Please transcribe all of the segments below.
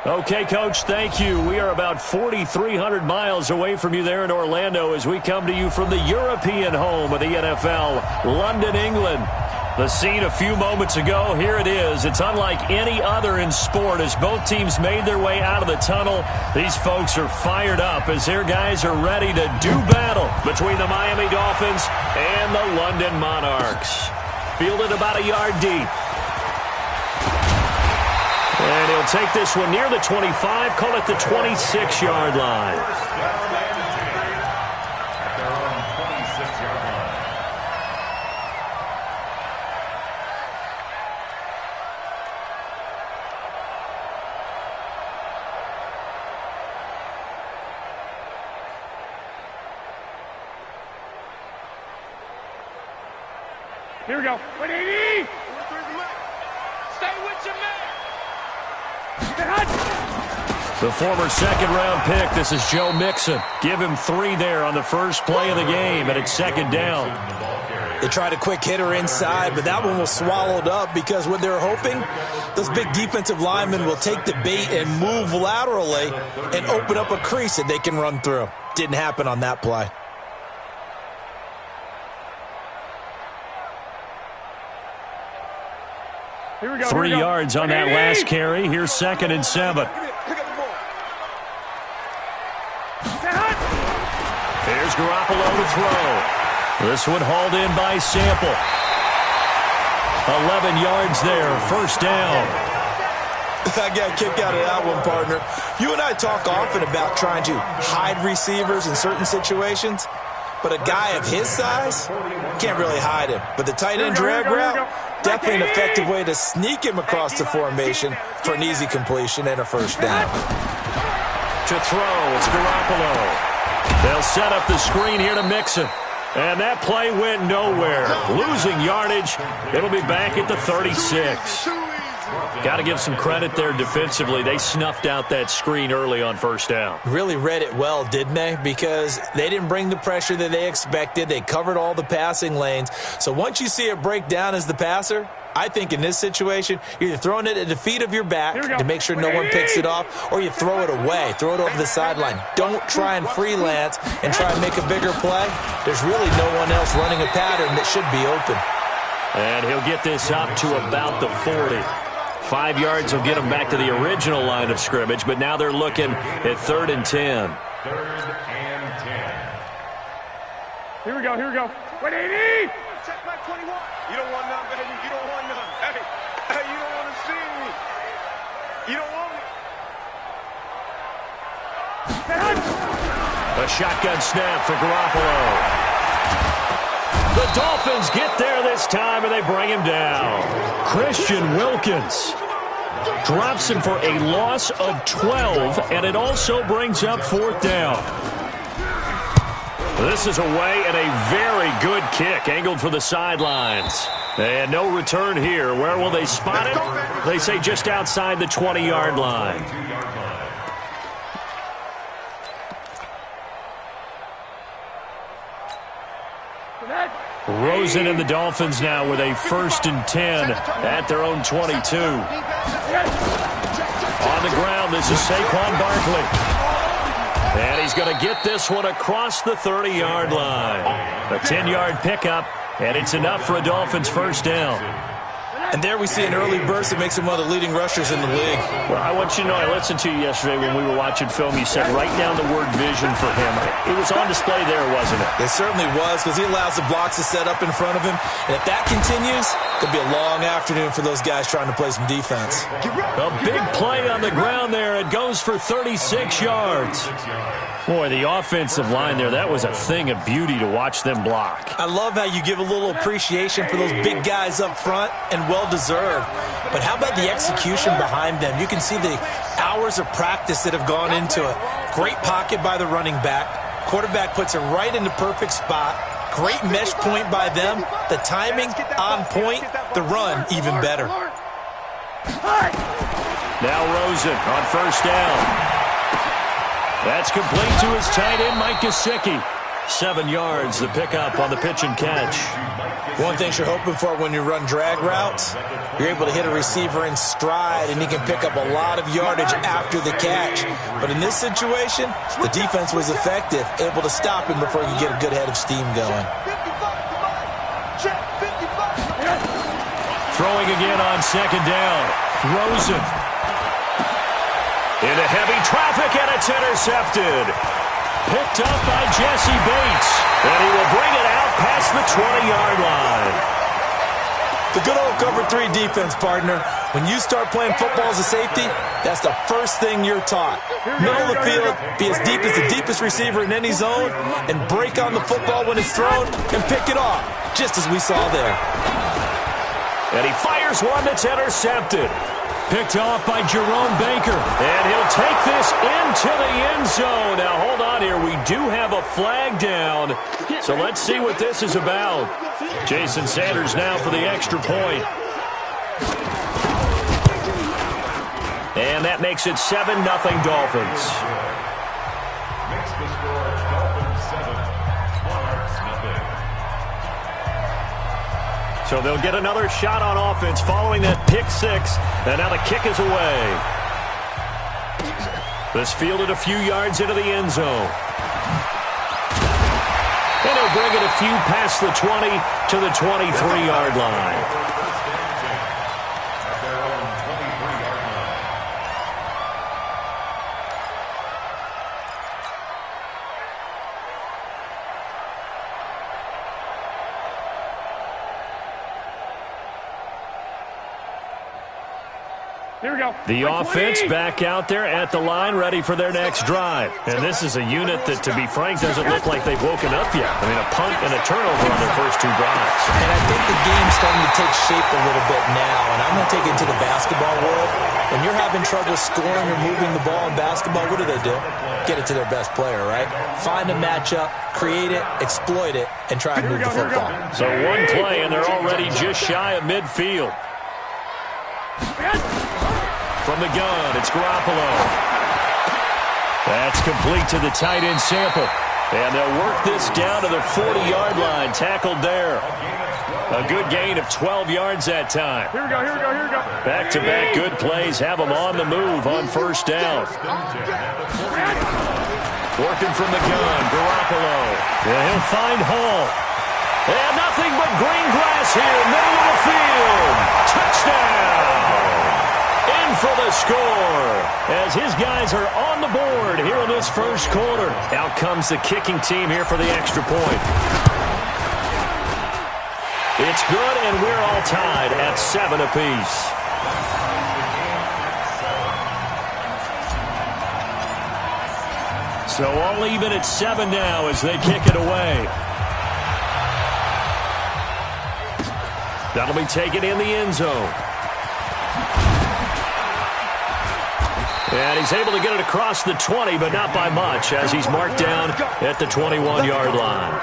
Okay, Coach, thank you. We are about 4,300 miles away from you there in Orlando as we come to you from the European home of the NFL, London, England. The scene a few moments ago, here it is. It's unlike any other in sport as both teams made their way out of the tunnel. These folks are fired up as their guys are ready to do battle between the Miami Dolphins and the London Monarchs. Fielded about a yard deep. And he'll take this one near the 25, call it the 26-yard line. Here we go. 180! Stay with your man! The former second-round pick, this is Joe Mixon. Give him 3 there on the first play of the game, and it's second down. They tried a quick hitter inside, but that one was swallowed up because what they're hoping, those big defensive linemen will take the bait and move laterally and open up a crease that they can run through. Didn't happen on that play. Here we go. 3 yards on that last carry. Here's 2nd and 7. Here's Garoppolo to throw. This one hauled in by Sample. 11 yards there, first down. I got a kick out of that one, partner. You and I talk often about trying to hide receivers in certain situations, but a guy of his size can't really hide him. But the tight end drag route, definitely an effective way to sneak him across the formation for an easy completion and a first down. To throw, it's Garoppolo. They'll set up the screen here to Mixon. And that play went nowhere. Losing yardage. It'll be back at the 36. Got to give some credit there defensively. They snuffed out that screen early on first down. Really read it well, didn't they? Because they didn't bring the pressure that they expected. They covered all the passing lanes. So once you see it break down as the passer, I think in this situation, you're either throwing it at the feet of your back to make sure no one picks it off, or you throw it away, throw it over the sideline. Don't try and freelance and try and make a bigger play. There's really no one else running a pattern that should be open. And he'll get this up to about the 40. 5 yards will get them back to the original line of scrimmage, but now they're looking at 3rd and 10. 3rd and 10. Here we go, here we go. 180! Check back 21. You don't want none, baby. You don't want none. Hey, you don't want to see me. You don't want me. A shotgun snap for Garoppolo. The Dolphins get there this time, and they bring him down. Christian Wilkins drops him for a loss of 12, and it also brings up 4th down. This is away and a very good kick, angled for the sidelines. And no return here. Where will they spot it? They say just outside the 20-yard line. Rosen and the Dolphins now with a 1st and 10 at their own 22. On the ground, this is Saquon Barkley. And he's going to get this one across the 30-yard line. A 10-yard pickup, and it's enough for a Dolphins first down. And there we see an early burst that makes him one of the leading rushers in the league. Well, I want you to know, I listened to you yesterday when we were watching film. You said write down the word vision for him. It was on display there, wasn't it? It certainly was, because he allows the blocks to set up in front of him. And if that continues, it'll be a long afternoon for those guys trying to play some defense. A big play on the ground there. It goes for 36 yards. Boy, the offensive line there, that was a thing of beauty to watch them block. I love how you give a little appreciation for those big guys up front, and well-deserved. But how about the execution behind them? You can see the hours of practice that have gone into it. Great pocket by the running back. Quarterback puts it right in the perfect spot. Great mesh point by them. The timing on point. The run even better. Now Rosen on first down. That's complete to his tight end, Mike Gesicki. 7 yards, the pickup on the pitch and catch. One thing you're hoping for when you run drag routes, you're able to hit a receiver in stride, and he can pick up a lot of yardage after the catch. But in this situation, the defense was effective, able to stop him before he could get a good head of steam going. Throwing again on second down. Rosen. Into heavy traffic, and it's intercepted. Picked up by Jesse Bates. And he will bring it out past the 20-yard line. The good old cover 3 defense, partner. When you start playing football as a safety, that's the first thing you're taught. Middle of the field, be as deep as the deepest receiver in any zone, and break on the football when it's thrown and pick it off, just as we saw there. And he fires one that's intercepted. Picked off by Jerome Baker. And he'll take this into the end zone. Now, hold on here. We do have a flag down. So let's see what this is about. Jason Sanders now for the extra point. And that makes it 7-0 Dolphins. Makes the score Dolphins 7, Monarchs nothing. So they'll get another shot on offense following that pick 6. And now the kick is away. This fielded a few yards into the end zone. And he'll bring it a few past the 20 to the 23-yard line. Here we go. The offense back out there at the line, ready for their next drive. And this is a unit that, to be frank, doesn't look like they've woken up yet. I mean, a punt and a turnover on their first 2 drives. And I think the game's starting to take shape a little bit now. And I'm going to take it into the basketball world. When you're having trouble scoring or moving the ball in basketball, what do? Get it to their best player, right? Find a matchup, create it, exploit it, and try to move the football. So one play, and they're already just shy of midfield. From the gun, it's Garoppolo. That's complete to the tight end Sample. And they'll work this down to the 40-yard line. Tackled there. A good gain of 12 yards that time. Here we go. Back-to-back good plays have them on the move on first down. Working from the gun, Garoppolo. And he'll find Hall. And nothing but green grass here, middle of the field. Touchdown! In for the score as his guys are on the board here in this first quarter. Out comes the kicking team here for the extra point. It's good, and we're all tied at 7 apiece. So all even at 7 now as they kick it away. That'll be taken in the end zone. And he's able to get it across the 20, but not by much, as he's marked down at the 21-yard line.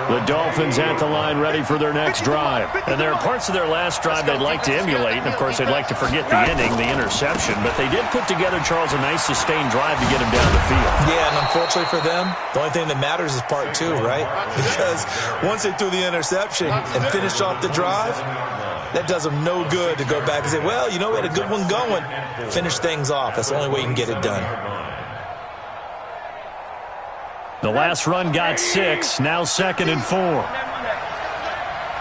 The Dolphins at the line ready for their next drive. And there are parts of their last drive they'd like to emulate. And, of course, they'd like to forget the ending, the interception. But they did put together, Charles, a nice sustained drive to get him down the field. Yeah, and unfortunately for them, the only thing that matters is part 2, right? Because once they threw the interception and finished off the drive, that does them no good to go back and say, well, you know, we had a good one going. Finish things off. That's the only way you can get it done. The last run got 6, now 2nd and 4.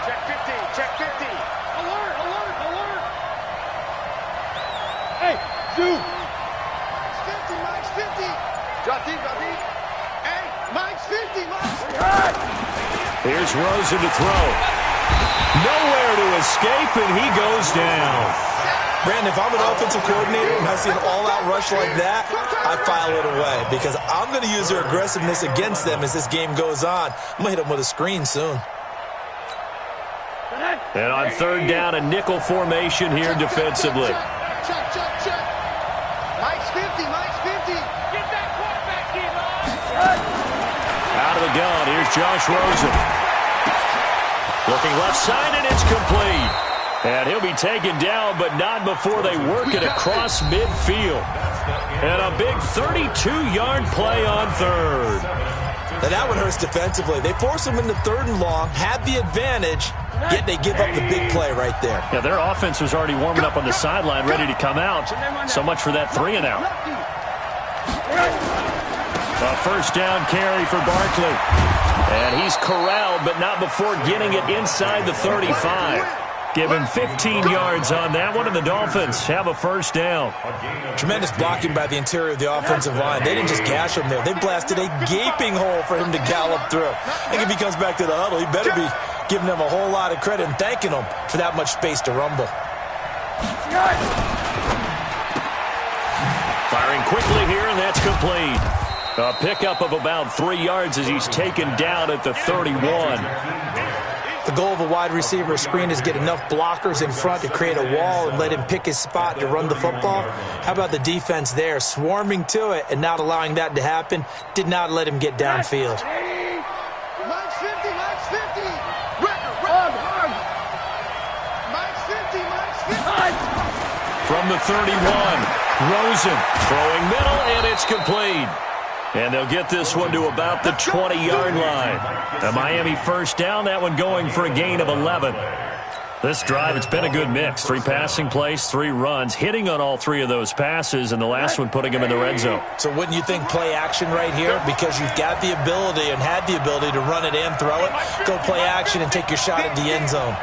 Check 50, check 50. Alert, alert, alert. Hey, dude. Mike's 50. Drop deep, drop deep. Hey, Mike's 50, Mike's. Here's Rosen to throw. Nowhere to escape, and he goes down. Brandon, if I'm an offensive coordinator and I see an all-out rush like that, I file it away because I'm going to use their aggressiveness against them as this game goes on. I'm going to hit them with a screen soon. And on 3rd down, a nickel formation here defensively. Check, check, check. Mike's 50, Mike's 50. Get that quarterback in, Out of the gun, here's Josh Rosen. Looking left side, and it's complete. And he'll be taken down, but not before they work it across midfield. And a big 32-yard play on 3rd. Now that one hurts defensively. They force them into 3rd and long, had the advantage, yet they give up the big play right there. Yeah, their offense was already warming up on the sideline, ready to come out. So much for that 3 and out. A first down carry for Barkley. And he's corralled, but not before getting it inside the 35. Give him 15 yards on that one, and the Dolphins have a first down. Tremendous blocking by the interior of the offensive line. They didn't just gash him there. They blasted a gaping hole for him to gallop through. I think if he comes back to the huddle, he better be giving them a whole lot of credit and thanking them for that much space to rumble. Firing quickly here, and that's complete. A pickup of about 3 yards as he's taken down at the 31. The goal of a wide receiver screen is get enough blockers in front to create a wall and let him pick his spot to run the football. How about the defense there, swarming to it and not allowing that to happen? Did not let him get downfield. Max 50, Max 50. Record. Max 50, Max 50. From the 31, Rosen throwing middle, and it's complete. And they'll get this one to about the 20-yard line. The Miami first down, that one going for a gain of 11. This drive, it's been a good mix. 3 passing plays, 3 runs, hitting on all 3 of those passes, and the last one putting him in the red zone. So wouldn't you think play action right here? Because you've got the ability and had the ability to run it and throw it. Go play action and take your shot at the end zone.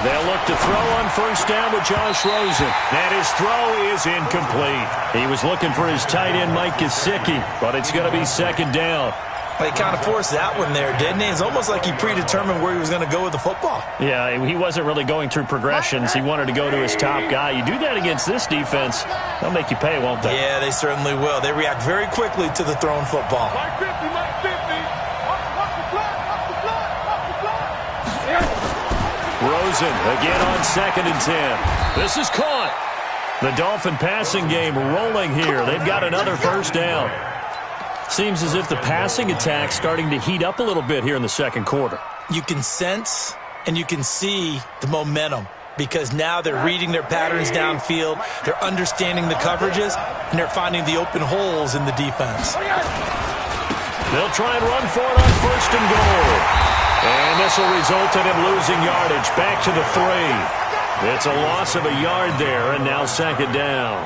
They'll look to throw on first down with Josh Rosen. And his throw is incomplete. He was looking for his tight end, Mike Gesicki, but it's going to be second down. Well, he kind of forced that one there, didn't he? It's almost like he predetermined where he was going to go with the football. Yeah, he wasn't really going through progressions. He wanted to go to his top guy. You do that against this defense, they'll make you pay, won't they? Yeah, they certainly will. They react very quickly to the thrown football. Mike 50, Mike 50. Off the block, off the block, off the block. Rosen again on 2nd and 10. This is caught. The Dolphin passing game rolling here. They've got another first down. Seems as if the passing attack's starting to heat up a little bit here in the second quarter. You can sense and you can see the momentum because now they're reading their patterns downfield, they're understanding the coverages, and they're finding the open holes in the defense. They'll try and run for it on first and goal. And this will result in him losing yardage back to the 3. It's a loss of a yard there, and now second down.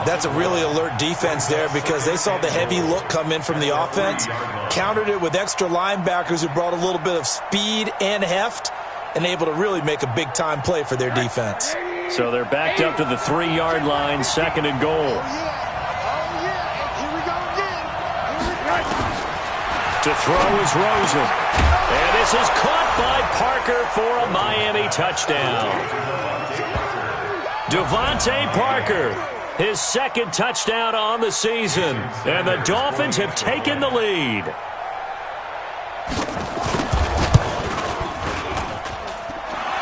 That's a really alert defense there because they saw the heavy look come in from the offense, countered it with extra linebackers who brought a little bit of speed and heft, and able to really make a big-time play for their defense. So they're backed up to the 3-yard line, second and goal. To throw is Rosen. And this is caught by Parker for a Miami touchdown. Devontae Parker, his 2nd touchdown on the season. And the Dolphins have taken the lead.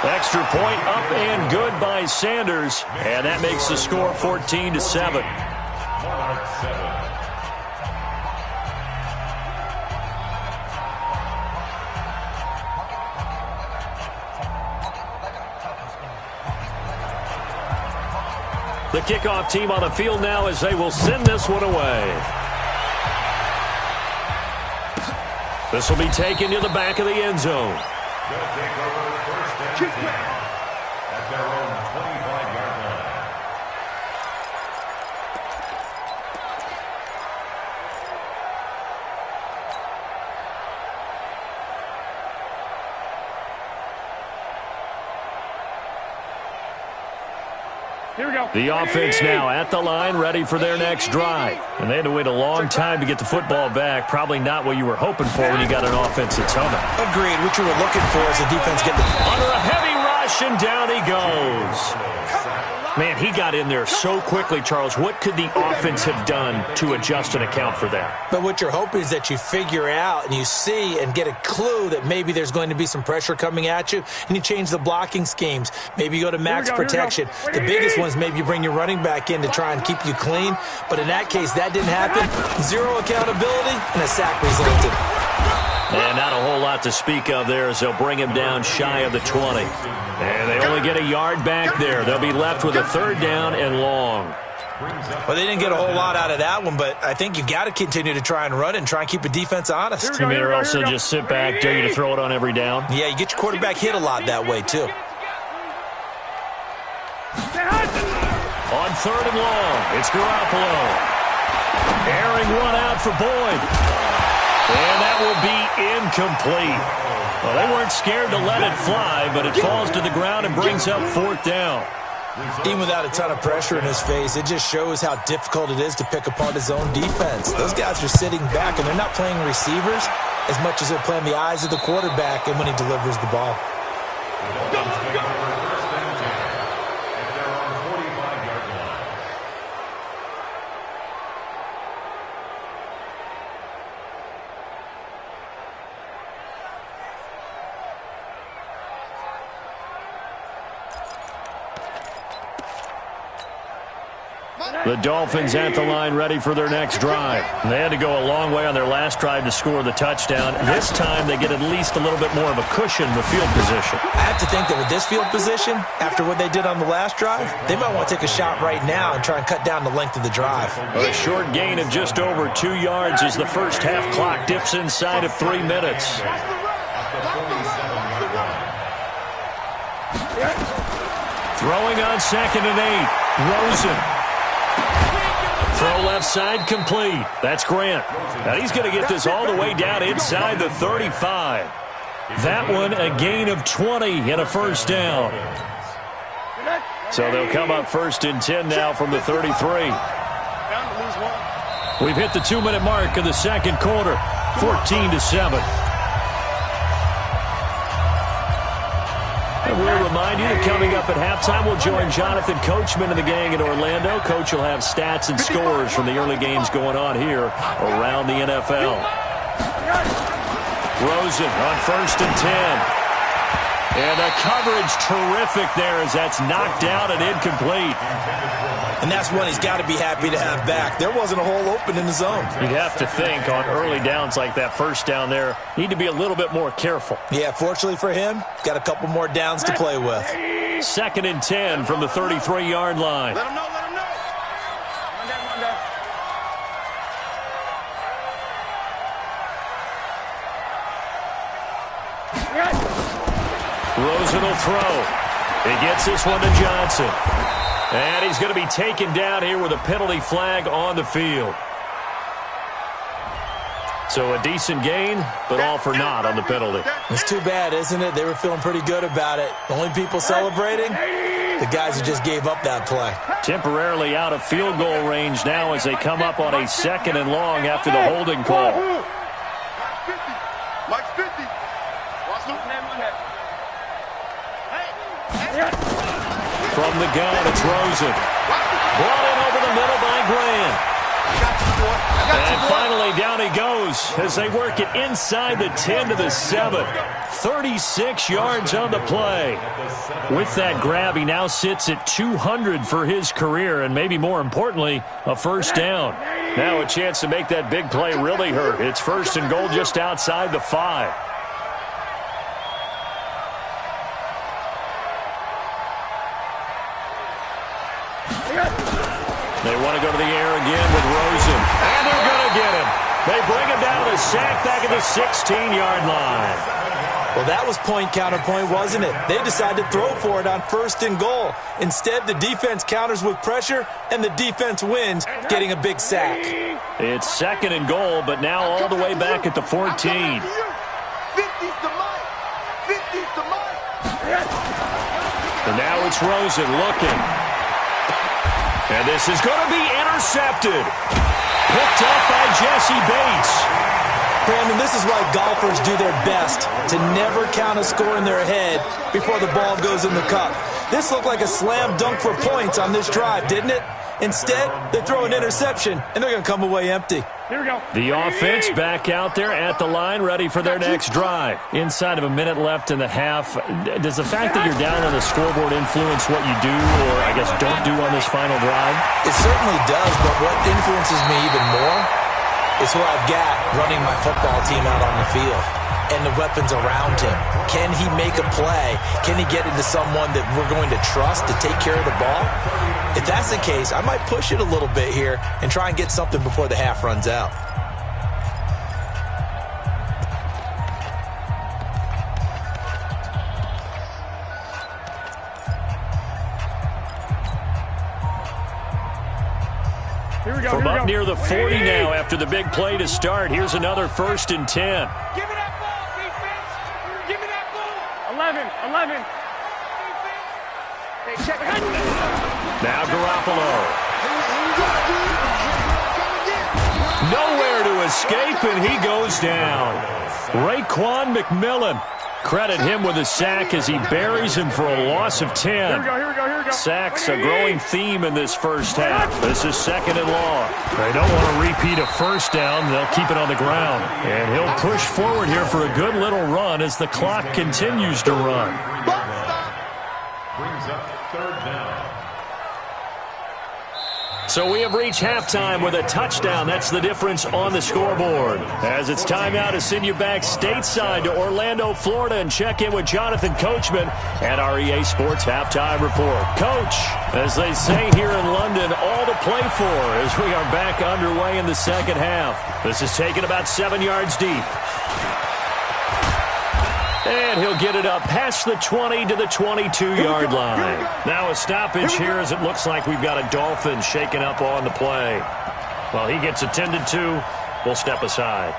Extra point up and good by Sanders. And that makes the score 14-7. The kickoff team on the field now as they will send this one away. This will be taken to the back of the end zone. They'll take over first and 10 at their own 25-yard line. Here we go. The offense now at the line, ready for their next drive. And they had to wait a long time to get the football back. Probably not what you were hoping for when you got an offense that's humming. Agreed. What you were looking for is the defense getting Under a heavy rush, and down he goes. Man, he got in there so quickly, Charles. What could the offense have done to adjust and account for that? But what you're hoping is that you figure out and you see and get a clue that maybe there's going to be some pressure coming at you, and you change the blocking schemes. Maybe you go to max protection. The biggest one is maybe you bring your running back in to try and keep you clean. But in that case, that didn't happen. Zero accountability, and a sack resulted. And not a whole lot to speak of there as they'll bring him down shy of the 20. And they only get a yard back there. They'll be left with a 3rd down and long. Well, they didn't get a whole lot out of that one, but I think you've got to continue to try and run it and try and keep the defense honest. You mean or else they'll just sit back, dare you to throw it on every down? Yeah, you get your quarterback hit a lot that way, too. On 3rd and long, it's Garoppolo. Airing one out for Boyd. And that will be incomplete. Well, they weren't scared to let it fly, but it falls to the ground and brings up 4th down. Even without a ton of pressure in his face, it just shows how difficult it is to pick apart his own defense. Those guys are sitting back, and they're not playing receivers as much as they're playing the eyes of the quarterback and when he delivers the ball. The Dolphins at the line ready for their next drive. They had to go a long way on their last drive to score the touchdown. This time they get at least a little bit more of a cushion with field position. I have to think that with this field position, after what they did on the last drive, they might want to take a shot right now and try and cut down the length of the drive. A short gain of just over 2 yards as the first half clock dips inside of 3 minutes. Throwing on 2nd and 8. Rosen. Throw left side complete. That's Grant. Now he's going to get this all the way down inside the 35. That one a gain of 20 and a first down. So they'll come up 1st and 10 now from the 33. We've hit the 2-minute mark of the second quarter. 14-7. And we'll remind you that coming up at halftime, we'll join Jonathan Coachman and the gang in Orlando. Coach will have stats and scores from the early games going on here around the NFL. Rosen on 1st and 10. And the coverage terrific there as that's knocked out and incomplete. And that's one he's got to be happy to have back. There wasn't a hole open in the zone. You'd have to think on early downs like that first down there, need to be a little bit more careful. Yeah, fortunately for him, got a couple more downs to play with. 2nd and 10 from the 33-yard line. Let him know, let him know. Rosen will throw. He gets this one to Johnson. And he's going to be taken down here with a penalty flag on the field. So a decent gain, but all for naught on the penalty. It's too bad, isn't it? They were feeling pretty good about it. The only people celebrating, the guys who just gave up that play. Temporarily out of field goal range now as they come up on a 2nd and long after the holding call. Mike's 50. Watch Luke. From the gun, it's Rosen. Brought in over the middle by Grant. And finally, down he goes as they work it inside the 10 to the 7. 36 yards on the play. With that grab, he now sits at 200 for his career, and maybe more importantly, a first down. Now a chance to make that big play really hurt. It's 1st and goal just outside the 5. They want to go to the air again with Rosen. And they're going to get him. They bring him down to the sack back at the 16-yard line. Well, that was point counterpoint, wasn't it? They decided to throw for it on 1st and goal. Instead, the defense counters with pressure, and the defense wins, getting a big sack. It's 2nd and goal, but now all the way back at the 14. 50's the Mike. 50's the Mike. And now it's Rosen looking. And this is going to be intercepted. Picked up by Jesse Bates. Brandon, this is why golfers do their best to never count a score in their head before the ball goes in the cup. This looked like a slam dunk for points on this drive, didn't it? Instead, they throw an interception, and they're going to come away empty. Here we go. The offense back out there at the line, ready for their next drive. Inside of a minute left in the half, does the fact that you're down on the scoreboard influence what you do, or I guess don't do on this final drive? It certainly does, but what influences me even more is who I've got running my football team out on the field and the weapons around him. Can he make a play? Can he get into someone that we're going to trust to take care of the ball? If that's the case, I might push it a little bit here and try and get something before the half runs out. From up near the 40 now after the big play to start. Here's another 1st and 10. Give me that ball, defense. Give me that ball. 11. Hey, check. Now Garoppolo. Nowhere to escape, and he goes down. Raekwon McMillan. Credit him with a sack as he buries him for a loss of 10. Here we go. Sacks a growing theme in this first half. This is 2nd and long. They don't want to repeat a first down. They'll keep it on the ground. And he'll push forward here for a good little run as the clock continues to run. Brings up 3rd down. So we have reached halftime with a touchdown. That's the difference on the scoreboard. As it's time now to send you back stateside to Orlando, Florida, and check in with Jonathan Coachman at our EA Sports Halftime Report. Coach, as they say here in London, all to play for as we are back underway in the second half. This is taken about 7 yards deep. And he'll get it up past the 20 to the 22-yard line. Now a stoppage here as it looks like we've got a Dolphin shaken up on the play. Well, he gets attended to. We'll step aside.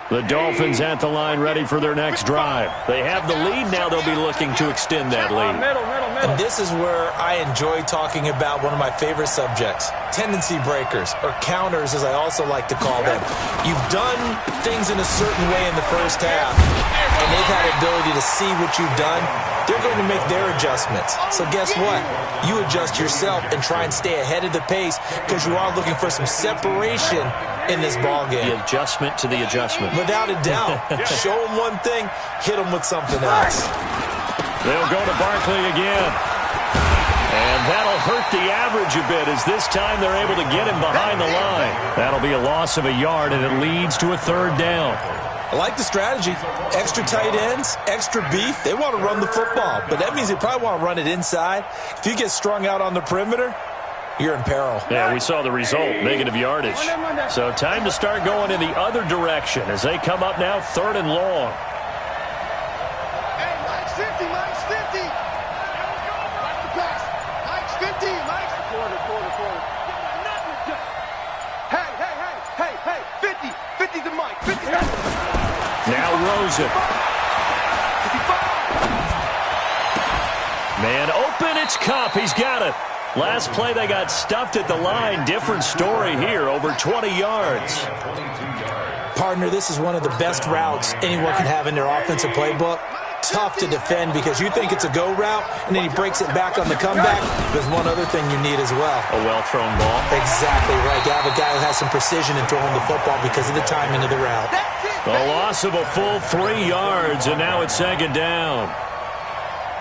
The Dolphins at the line ready for their next drive. They have the lead. Now they'll be looking to extend that lead. And this is where I enjoy talking about one of my favorite subjects, tendency breakers, or counters as I also like to call them. You've done things in a certain way in the first half, and they've had the ability to see what you've done. They're going to make their adjustments. So guess what? You adjust yourself and try and stay ahead of the pace because you are looking for some separation in this ball game. The adjustment to the adjustment. Without a doubt. Show them one thing, hit them with something else. They'll go to Barkley again. And that'll hurt the average a bit as this time they're able to get him behind the line. That'll be a loss of a yard, and it leads to a 3rd down. I like the strategy. Extra tight ends, extra beef. They want to run the football, but that means they probably want to run it inside. If you get strung out on the perimeter, you're in peril. Yeah, we saw the result, negative yardage. So time to start going in the other direction as they come up now 3rd and long. Hey, Mike's 50. Mike's the pass. Mike's 50. Mike's quarter. Hey, 50. 50 to Mike. 50. Now Rosen. 55. Man open, it's Cup. He's got it. Last play, they got stuffed at the line. Different story here, over 20 yards. Partner, this is one of the best routes anyone can have in their offensive playbook. Tough to defend because you think it's a go route, and then he breaks it back on the comeback. There's one other thing you need as well. A well-thrown ball. Exactly right. You have a guy who has some precision in throwing the football because of the timing of the route. The loss of a full 3 yards, and now it's 2nd down.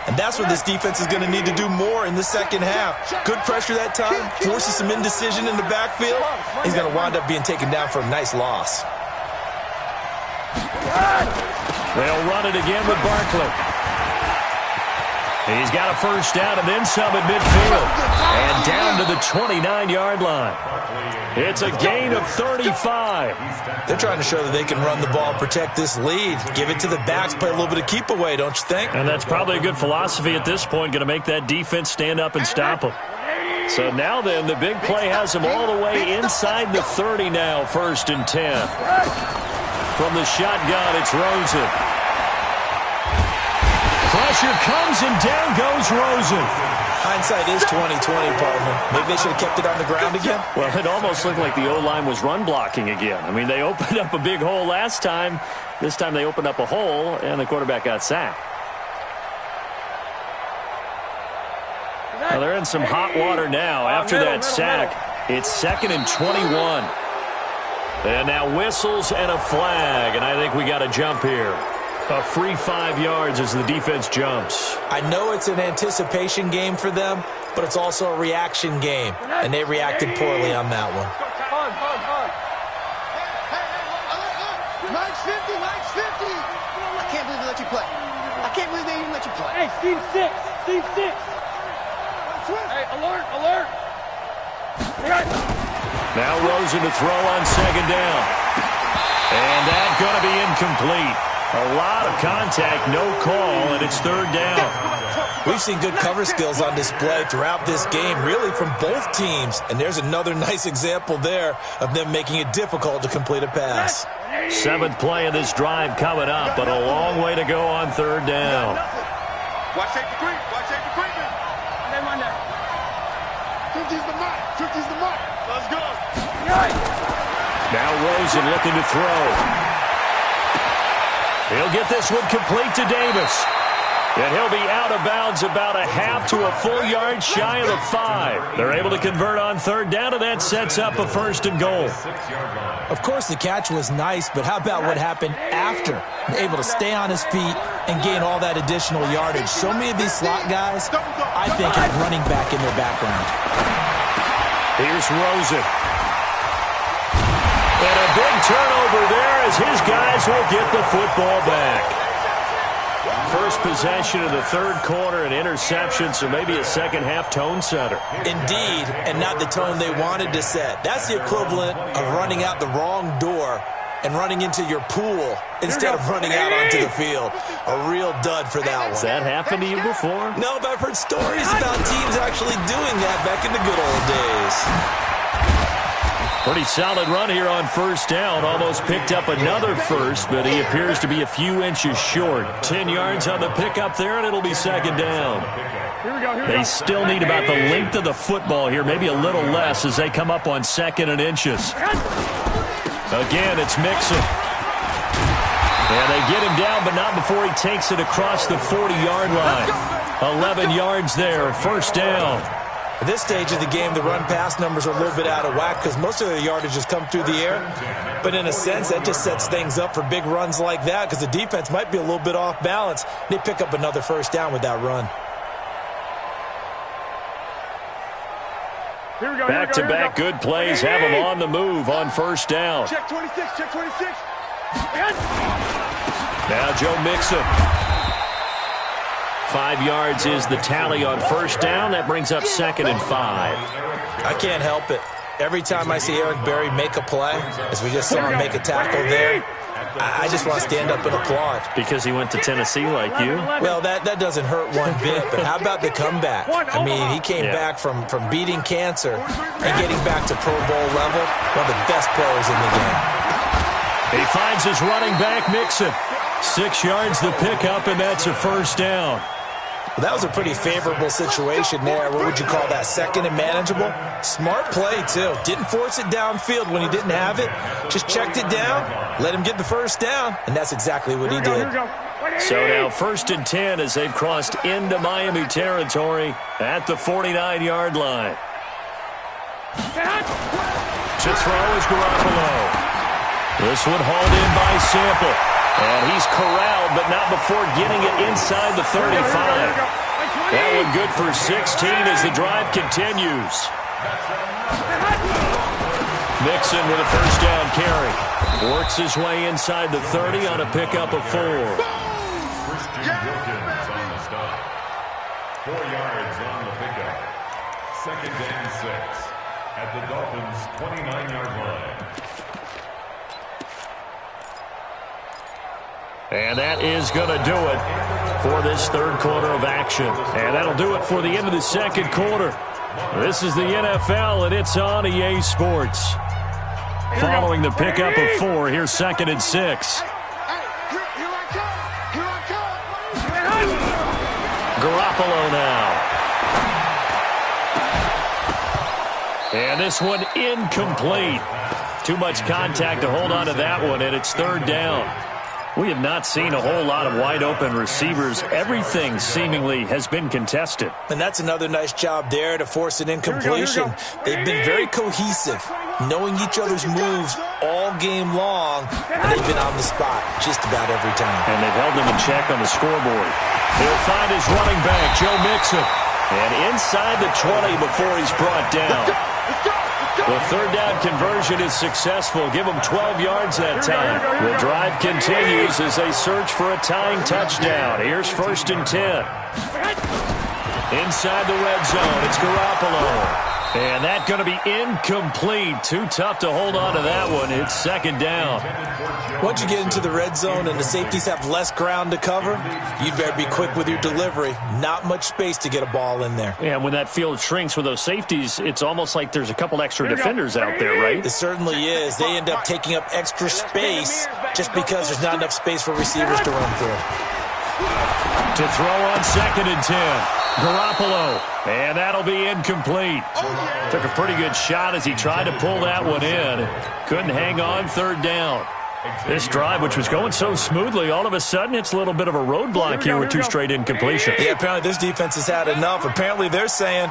And that's what this defense is going to need to do more in the second half. Good pressure that time, forces some indecision in the backfield. He's going to wind up being taken down for a nice loss. They'll run it again with Barkley. He's got a first down and then some at midfield. And down to the 29-yard line. It's a gain of 35. They're trying to show that they can run the ball, protect this lead. Give it to the backs, play a little bit of keep away, don't you think? And that's probably a good philosophy at this point, going to make that defense stand up and stop them. So now then, the big play has them all the way inside the 30 now, 1st and 10. From the shotgun, it's Rosen. Pressure comes and down goes Rosen. Hindsight is 20/20, partner. Maybe they should have kept it on the ground again. Well, it almost looked like the O-line was run blocking again. I mean, they opened up a big hole last time. This time they opened up a hole, and the quarterback got sacked. Well, they're in some hot water now. After that sack, it's 2nd and 21. And now whistles and a flag, and I think we got a jump here. A free 5 yards as the defense jumps. I know it's an anticipation game for them, but it's also a reaction game, and they reacted poorly on that one. Max 50, Max 50. I can't believe they let you play. I can't believe they even let you play. Hey, Steve 6. Steve 6. Hey, alert, alert. Now Rosen to throw on second down. And that's going to be incomplete. A lot of contact, no call, and it's third down. We've seen good cover skills on display throughout this game, really from both teams. And there's another nice example there of them making it difficult to complete a pass. 7th play of this drive coming up, but a long way to go on third down. Watch safety creep. Watch safety creeping. Name on that. 50's the mark. 50's the mark. Let's go. Now Rosen looking to throw. He'll get this one complete to Davis. And he'll be out of bounds about a half to a full yard shy of the 5. They're able to convert on third down, and that sets up a 1st and goal. Of course, the catch was nice, but how about what happened after? Able to stay on his feet and gain all that additional yardage. So many of these slot guys, I think, have running back in their background. Here's Rosen. And a big turnover there as his guys will get the football back. First possession of the third quarter, an interception, so maybe a second-half tone setter. Indeed, and not the tone they wanted to set. That's the equivalent of running out the wrong door and running into your pool instead of running out onto the field. A real dud for that one. Has that happened to you before? No, but I've heard stories about teams actually doing that back in the good old days. Pretty solid run here on first down. Almost picked up another first, but he appears to be a few inches short. 10 yards on the pickup there, and it'll be second down. They still need about the length of the football here, maybe a little less as they come up on 2nd and inches. Again, it's Mixon. And they get him down, but not before he takes it across the 40-yard line. 11 yards there, first down. At this stage of the game, the run-pass numbers are a little bit out of whack because most of their yardage has come through the air. But in a sense, that just sets things up for big runs like that because the defense might be a little bit off balance. They pick up another first down with that run. Back-to-back good plays have them on the move on first down. Check 26. Check 26. Now Joe Mixon. 5 yards is the tally on first down. That brings up 2nd and 5. I can't help it. Every time I see Eric Berry make a play, as we just saw him make a tackle there, I just want to stand up and applaud. Because he went to Tennessee like you? Well, that doesn't hurt one bit, but how about the comeback? I mean, he came back from beating cancer and getting back to Pro Bowl level, one of the best players in the game. He finds his running back, Mixon. 6 yards the pickup, and that's a first down. Well, that was a pretty favorable situation there. What would you call that? 2nd and manageable? Smart play, too. Didn't force it downfield when he didn't have it. Just checked it down, let him get the first down, and that's exactly what he did. So now 1st and 10 as they've crossed into Miami territory at the 49-yard line. To throw is Garoppolo. This one hauled in by Sample. And he's corralled, but not before getting it inside the 35. That one good for 16 as the drive continues. Mixon with a first down carry. Works his way inside the 30 on a pickup of 4. Christian Wilkins on the stop. 4 yards on the pickup. 2nd and 6 at the Dolphins' 29-yard line. And that is going to do it for this third quarter of action. And that'll do it for the end of the second quarter. This is the NFL, and it's on EA Sports. Following the pickup of 4, here's 2nd and 6. Garoppolo now. And this one incomplete. Too much contact to hold on to that one, and it's third down. We have not seen a whole lot of wide-open receivers. Everything seemingly has been contested. And that's another nice job there to force an incompletion. They've been very cohesive, knowing each other's moves all game long, and they've been on the spot just about every time. And they've held them in check on the scoreboard. He'll find his running back, Joe Mixon. And inside the 20 before he's brought down. The third down conversion is successful. Give them 12 yards that time. The drive continues as they search for a tying touchdown. Here's 1st and 10. Inside the red zone, it's Garoppolo. And that's going to be incomplete. Too tough to hold on to that one. It's 2nd down. Once you get into the red zone and the safeties have less ground to cover, you'd better be quick with your delivery. Not much space to get a ball in there. Yeah, when that field shrinks with those safeties, it's almost like there's a couple extra defenders out there, right? It certainly is. They end up taking up extra space just because there's not enough space for receivers to run through. To throw on 2nd and 10. Garoppolo. And that'll be incomplete. Took a pretty good shot as he tried to pull that one in. Couldn't hang on 3rd down. This drive, which was going so smoothly, all of a sudden it's a little bit of a roadblock here with 2 straight incompletions. Yeah, apparently this defense has had enough. Apparently they're saying,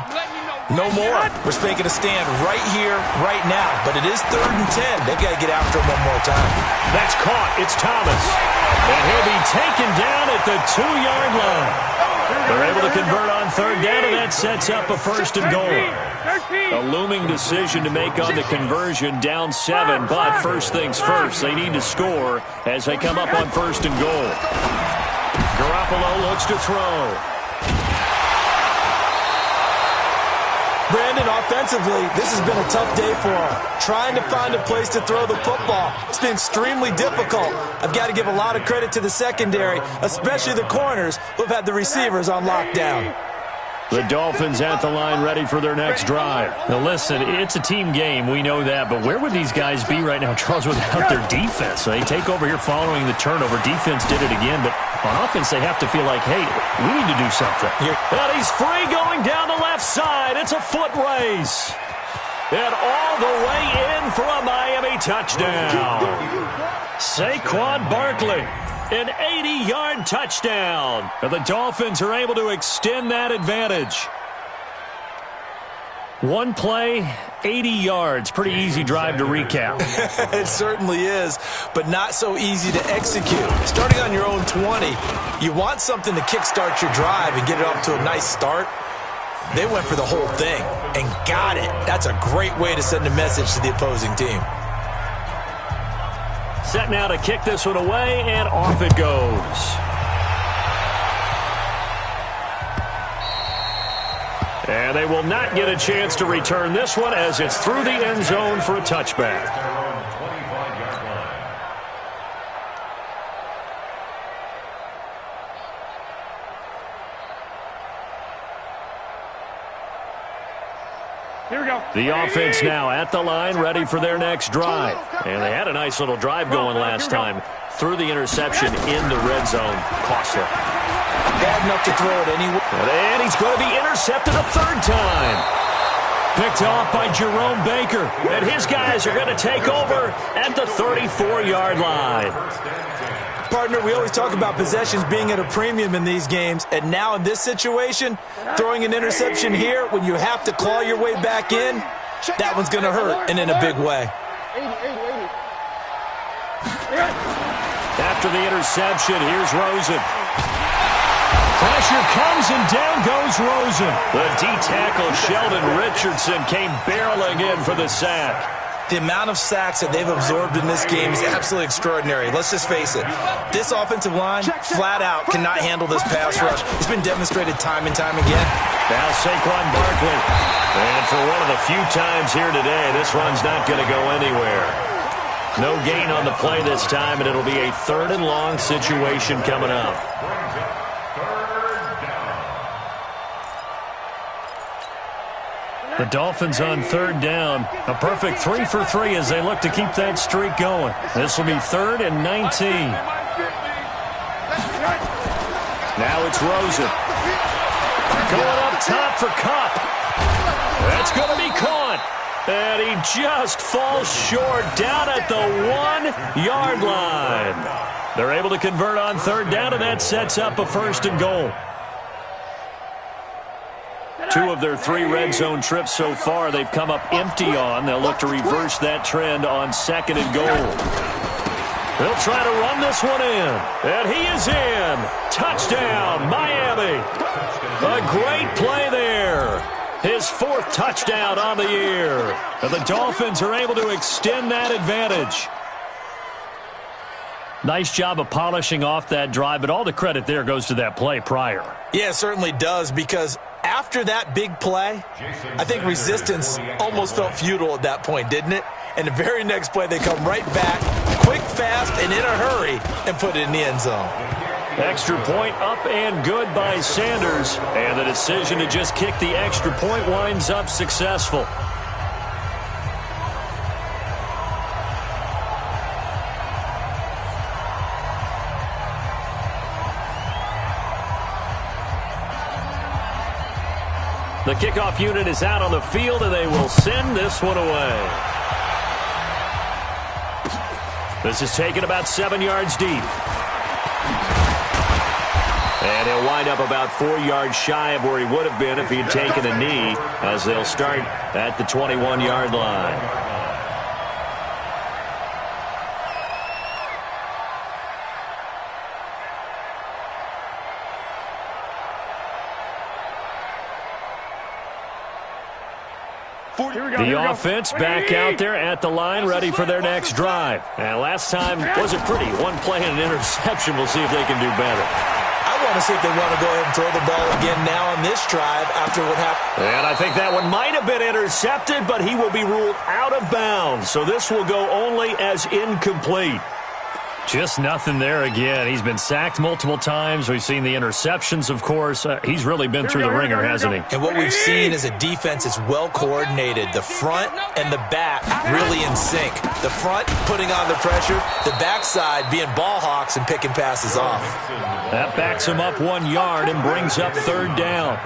no more. We're making a stand right here, right now. But it is 3rd and 10. They've got to get after him one more time. That's caught. It's Thomas. And he'll be taken down at the 2-yard line. They're able to convert on 3rd down, and that sets up a 1st and goal. A looming decision to make on the conversion, down 7. But first things first, they need to score as they come up on 1st and goal. Garoppolo looks to throw. Brandon, offensively, this has been a tough day for him. Trying to find a place to throw the football. It's been extremely difficult. I've got to give a lot of credit to the secondary, especially the corners who have had the receivers on lockdown. The Dolphins at the line ready for their next drive. Now listen, it's a team game, we know that, but where would these guys be right now, Charles, without their defense? So they take over here following the turnover. Defense did it again, but on offense they have to feel like, hey, we need to do something. And he's free going down the left side. It's a foot race. And all the way in for a Miami touchdown. Saquon Barkley. An 80-yard touchdown. And the Dolphins are able to extend that advantage. One play, 80 yards. Pretty easy drive to recap. It certainly is, but not so easy to execute. Starting on your own 20, you want something to kickstart your drive and get it off to a nice start. They went for the whole thing and got it. That's a great way to send a message to the opposing team. Set now to kick this one away, and off it goes. And they will not get a chance to return this one as it's through the end zone for a touchback. Here we go. The offense now at the line, ready for their next drive. And they had a nice little drive going last time. Through the interception in the red zone. Costly. Bad enough to throw it anywhere. And he's going to be intercepted a 3rd time. Picked off by Jerome Baker. And his guys are going to take over at the 34-yard line. Partner, we always talk about possessions being at a premium in these games, and now in this situation, throwing an interception here when you have to claw your way back in, that one's going to hurt, and in a big way. After the interception, here's Rosen. Pressure comes, and down goes Rosen. The D-tackle Sheldon Richardson came barreling in for the sack. The amount of sacks that they've absorbed in this game is absolutely extraordinary. Let's just face it. This offensive line, flat out, cannot handle this pass rush. It's been demonstrated time and time again. Now Saquon Barkley. And for one of the few times here today, this run's not going to go anywhere. No gain on the play this time, and it'll be a 3rd and long situation coming up. The Dolphins on 3rd down. A perfect 3 for 3 as they look to keep that streak going. This will be 3rd and 19. Now it's Rosen. Going up top for Kupp. That's going to be caught. And he just falls short down at the 1-yard line. They're able to convert on 3rd down, and that sets up a 1st and goal. 2 of their 3 red zone trips so far they've come up empty on. They'll look to reverse that trend on 2nd and goal. They'll try to run this one in. And he is in. Touchdown, Miami. A great play there. His 4th touchdown on the year. And the Dolphins are able to extend that advantage. Nice job of polishing off that drive, but all the credit there goes to that play prior. Yeah, it certainly does, because after that big play, I think resistance almost felt futile at that point, didn't it? And the very next play, they come right back, quick, fast, and in a hurry, and put it in the end zone. Extra point up and good by Sanders. And the decision to just kick the extra point winds up successful. The kickoff unit is out on the field, and they will send this one away. This is taken about 7 yards deep. And he'll wind up about 4 yards shy of where he would have been if he had taken a knee, as they'll start at the 21-yard line. The offense back out there at the line, ready for their next drive. And last time wasn't pretty. One play and an interception. We'll see if they can do better. I want to see if they want to go ahead and throw the ball again now on this drive after what happened. And I think that one might have been intercepted, but he will be ruled out of bounds. So this will go only as incomplete. Just nothing there again. He's been sacked multiple times. We've seen the interceptions, of course. He's really been through the ringer, hasn't he? And what we've seen is a defense that's well coordinated. The front and the back really in sync. The front putting on the pressure, the backside being ball hawks and picking passes off. That backs him up 1 yard and brings up 3rd down.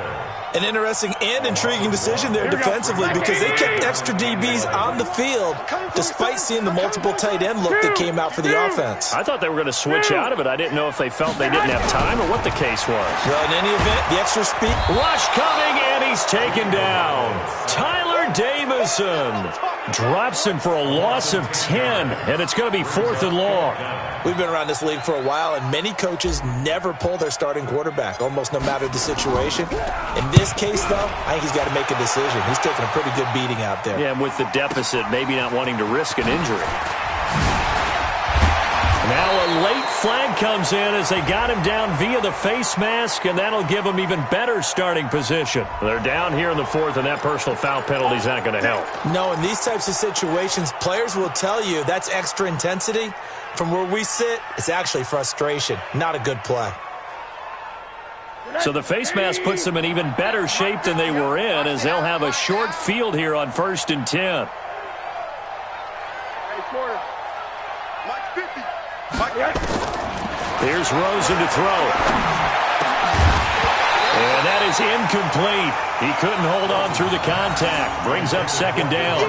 An interesting and intriguing decision there defensively, because they kept extra DBs on the field despite seeing the multiple tight end look that came out for the offense. I thought they were going to switch out of it. I didn't know if they felt they didn't have time or what the case was. Well, in any event, the extra speed. Rush coming, and he's taken down. Tyler Davison drops him for a loss of 10, and it's going to be 4th and long. We've been around this league for a while, and many coaches never pull their starting quarterback, almost no matter the situation. In this case, though, I think he's got to make a decision. He's taking a pretty good beating out there. Yeah, and with the deficit, maybe not wanting to risk an injury. Now a late flag comes in as they got him down via the face mask, and that'll give him even better starting position. They're down here in the 4th, and that personal foul penalty is not going to help. No, in these types of situations, players will tell you that's extra intensity. From where we sit, it's actually frustration, not a good play. So the face mask puts them in even better shape than they were in, as they'll have a short field here on 1st and 10. Here's Rosen to throw. And that is incomplete. He couldn't hold on through the contact. Brings up 2nd down.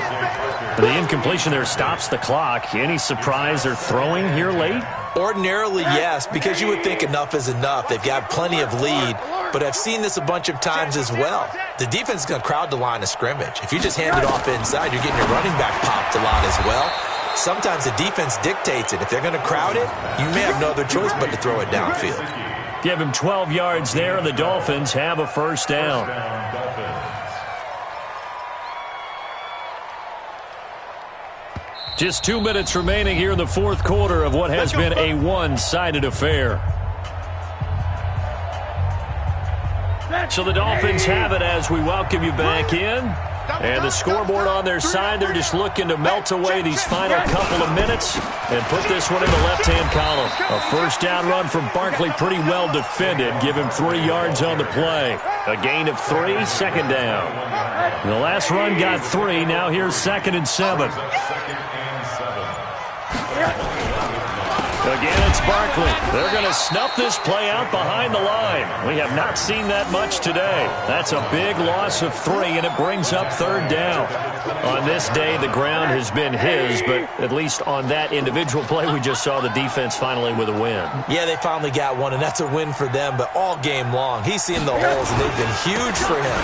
The incompletion there stops the clock. Any surprise they're throwing here late? Ordinarily, yes, because you would think enough is enough. They've got plenty of lead, but I've seen this a bunch of times as well. The defense is going to crowd the line of scrimmage. If you just hand it off inside, you're getting your running back popped a lot as well. Sometimes the defense dictates it. If they're going to crowd it, you may have no other choice but to throw it downfield. Give him 12 yards there, and the Dolphins have a 1st down. Just 2 minutes remaining here in the 4th quarter of what has been a one-sided affair. So the Dolphins have it as we welcome you back in. And the scoreboard on their side, they're just looking to melt away these final couple of minutes and put this one in the left-hand column. A 1st down run from Barkley, pretty well defended. Give him 3 yards on the play. A gain of 3, 2nd down. The last run got 3. Now here's 2nd and 7. Again, it's Barkley. They're going to snuff this play out behind the line. We have not seen that much today. That's a big loss of 3, and it brings up 3rd down. On this day, the ground has been his, but at least on that individual play, we just saw the defense finally with a win. Yeah, they finally got one, and that's a win for them, but all game long, he's seen the holes, and they've been huge for him.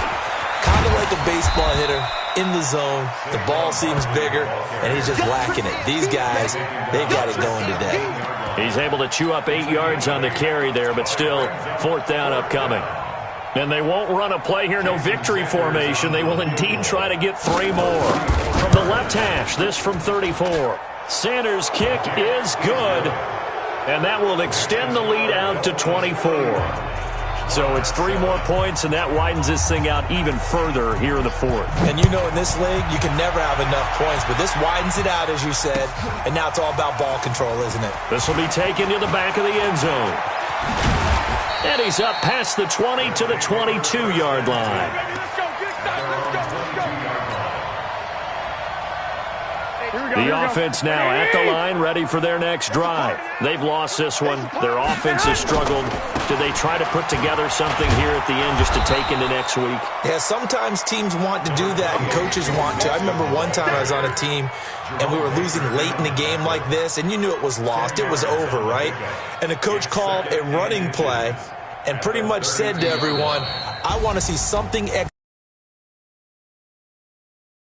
Kind of like a baseball hitter in the zone. The ball seems bigger, and he's just whacking it. These guys, they've got it going today. He's able to chew up 8 yards on the carry there, but still 4th down upcoming. And they won't run a play here, no victory formation. They will indeed try to get 3 more. From the left hash, this from 34. Sanders' kick is good, and that will extend the lead out to 24. So it's 3 more points, and that widens this thing out even further here in the fourth. And you know in this league, you can never have enough points, but this widens it out, as you said, and now it's all about ball control, isn't it? This will be taken to the back of the end zone. And he's up past the 20 to the 22-yard line. The offense now at the line, ready for their next drive. They've lost this one. Their offense has struggled. Do they try to put together something here at the end just to take into next week? Yeah, sometimes teams want to do that and coaches want to. I remember one time I was on a team and we were losing late in the game like this, and you knew it was lost. It was over, right? And the coach called a running play and pretty much said to everyone, I want to see something